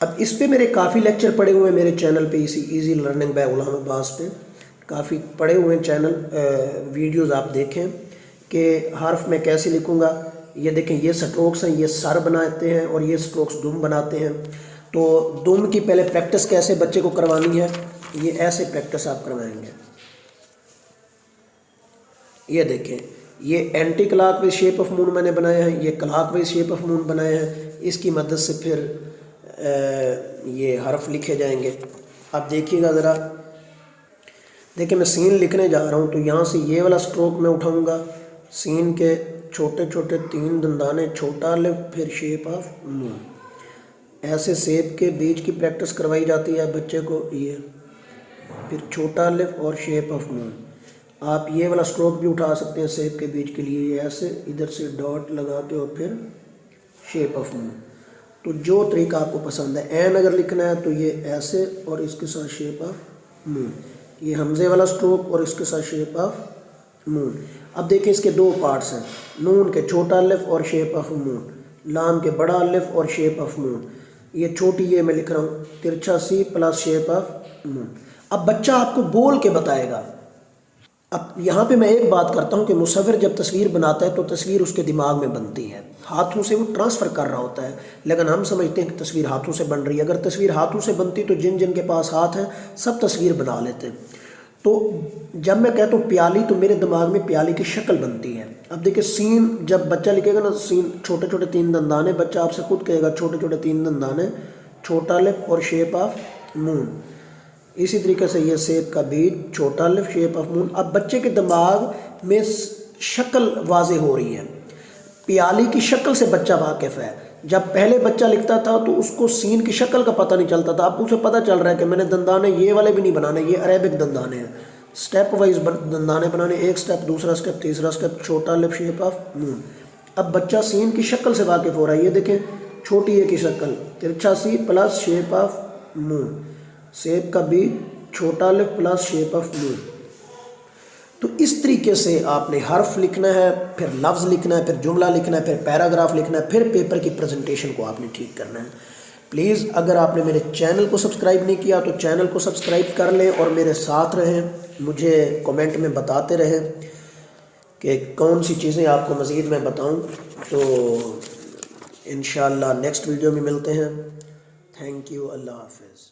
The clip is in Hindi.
अब इस पे मेरे काफ़ी लेक्चर पड़े हुए हैं मेरे चैनल पे, इसी इजी लर्निंग बाय गुलाम अब्बास पे काफ़ी पड़े हुए हैं चैनल वीडियोस, आप देखें कि हर्फ में कैसे लिखूँगा। ये देखें, ये स्ट्रोक्स हैं, ये सर बनाते हैं और ये स्ट्रोक्स दुम बनाते हैं। तो दुम की पहले प्रैक्टिस कैसे बच्चे को करवानी है, ये ऐसे प्रैक्टिस आप करवाएंगे। ये देखें, ये anti clockwise shape of moon मैंने बनाया है, ये क्लॉकवाइज शेप ऑफ मून बनाया है। इसकी मदद से फिर ये हर्फ लिखे जाएंगे। अब देखिएगा ज़रा, देखिए मैं सीन लिखने जा रहा हूँ तो यहाँ से ये वाला स्ट्रोक मैं उठाऊँगा, सीन के छोटे छोटे 3 दंदाने, छोटा अलिफ फिर शेप ऑफ मून। ऐसे शेप के बीच की प्रैक्टिस करवाई जाती है बच्चे को, ये फिर छोटा अलिफ और शेप ऑफ मून। आप ये वाला स्ट्रोक भी उठा सकते हैं शेप के बीच के लिए, ऐसे इधर से डॉट लगा के और फिर शेप ऑफ मून। तो जो तरीका आपको पसंद है, एन अगर लिखना है तो ये ऐसे और इसके साथ शेप ऑफ मून, ये हमजे वाला स्ट्रोक और इसके साथ शेप ऑफ मून। अब देखिए इसके 2 पार्ट्स हैं, नून के छोटा अलिफ और शेप ऑफ मून, लाम के बड़ा अलिफ और शेप ऑफ मून। ये छोटी ये मैं लिख रहा हूँ तिरछा C plus shape of moon. अब बच्चा आपको बोल के बताएगा। अब यहाँ पे मैं एक बात करता हूँ कि मुसव्विर जब तस्वीर बनाता है तो तस्वीर उसके दिमाग में बनती है, हाथों से वो ट्रांसफ़र कर रहा होता है, लेकिन हम समझते हैं कि तस्वीर हाथों से बन रही है। अगर तस्वीर हाथों से बनती तो जिन जिन के पास हाथ हैं सब तस्वीर बना लेते हैं। तो जब मैं कहता हूँ प्याली, तो मेरे दिमाग में प्याली की शक्ल बनती है। अब देखिए सीन जब बच्चा लिखेगा ना, सीन छोटे छोटे 3 दंदाने, बच्चा आपसे खुद कहेगा छोटे छोटे 3 दंदाने, छोटा अलिफ और शेप ऑफ मून। इसी तरीके से ये शेप का बीज, छोटा अलिफ, शेप ऑफ मून। अब बच्चे के दिमाग में शक्ल वाजे हो रही है, प्याली की शक्ल से बच्चा वाकिफ़ है। जब पहले बच्चा लिखता था तो उसको सीन की शक्ल का पता नहीं चलता था, अब उसे पता चल रहा है कि मैंने दंदाने ये वाले भी नहीं बनाने, ये अरेबिक दंदाने हैं। स्टेप वाइज दंदाने बनाने, एक स्टेप, दूसरा स्टेप, तीसरा स्टेप, छोटा अलिफ, शेप ऑफ मून। अब बच्चा सीन की शक्ल से वाकिफ़ हो रहा है। ये देखें, छोटी ए की शक्ल तिरछा C plus shape of moon, shape का बीज, छोटा अलिफ प्लस शेप ऑफ मून। तो इस तरीके से आपने हर्फ लिखना है, फिर लफ्ज़ लिखना है, फिर जुमला लिखना है, फिर पैराग्राफ लिखना है, फिर पेपर की प्रेजेंटेशन को आपने ठीक करना है। प्लीज़ अगर आपने मेरे चैनल को सब्सक्राइब नहीं किया तो चैनल को सब्सक्राइब कर लें और मेरे साथ रहें। मुझे कमेंट में बताते रहें कि कौन सी चीज़ें आपको मज़ीद मैं बताऊं। तो इंशाअल्लाह नेक्स्ट वीडियो में मिलते हैं। थैंक यू, अल्लाह हाफ़िज़।